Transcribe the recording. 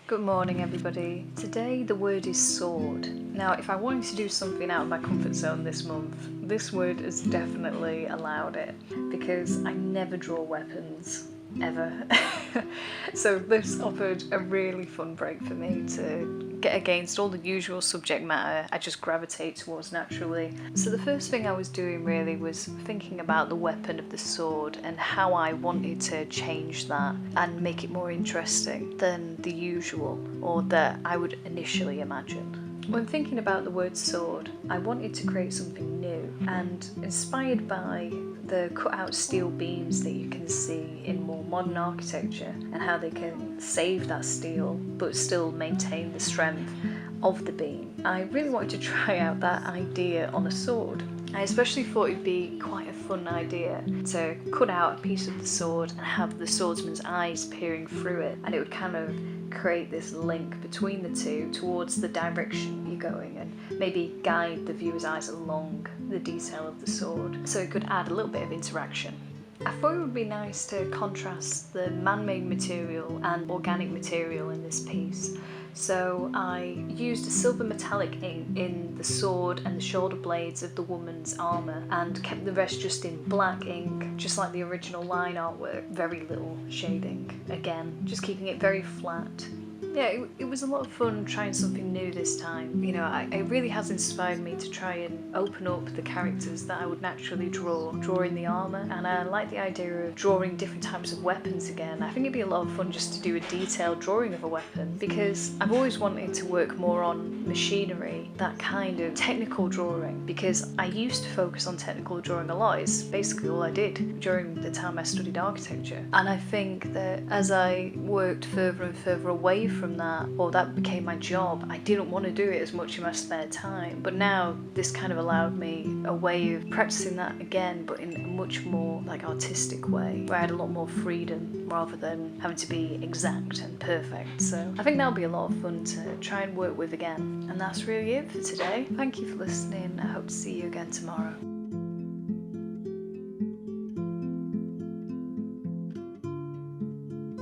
Good morning everybody. Today the word is sword. Now if I wanted to do something out of my comfort zone this month, this word has definitely allowed it because I never draw weapons, ever. So this offered a really fun break for me to get against all the usual subject matter I just gravitate towards naturally. So the first thing I was doing really was thinking about the weapon of the sword and how I wanted to change that and make it more interesting than the usual or that I would initially imagine. When thinking about the word sword, I wanted to create something new and inspired by the cut-out steel beams that you can see in more modern architecture and how they can save that steel but still maintain the strength of the beam. I really wanted to try out that idea on a sword. I especially thought it'd be quite a fun idea to cut out a piece of the sword and have the swordsman's eyes peering through it, and it would kind of create this link between the two towards the direction you're going and maybe guide the viewer's eyes along the detail of the sword, so it could add a little bit of interaction. I thought it would be nice to contrast the man-made material and organic material in this piece. So I used a silver metallic ink in the sword and the shoulder blades of the woman's armour and kept the rest just in black ink, just like the original line artwork. Very little shading, again, just keeping it very flat. Yeah, it was a lot of fun trying something new this time. You know, it really has inspired me to try and open up the characters that I would naturally drawing the armour, and I like the idea of drawing different types of weapons again. I think it'd be a lot of fun just to do a detailed drawing of a weapon, because I've always wanted to work more on machinery, that kind of technical drawing, because I used to focus on technical drawing a lot. It's basically all I did during the time I studied architecture, and I think that as I worked further and further away from that, or that became my job, I didn't want to do it as much in my spare time. But now this kind of allowed me a way of practicing that again, but in a much more like artistic way, where I had a lot more freedom rather than having to be exact and perfect. So I think that'll be a lot of fun to try and work with again. And that's really it for today. Thank you for listening. I hope to see you again tomorrow.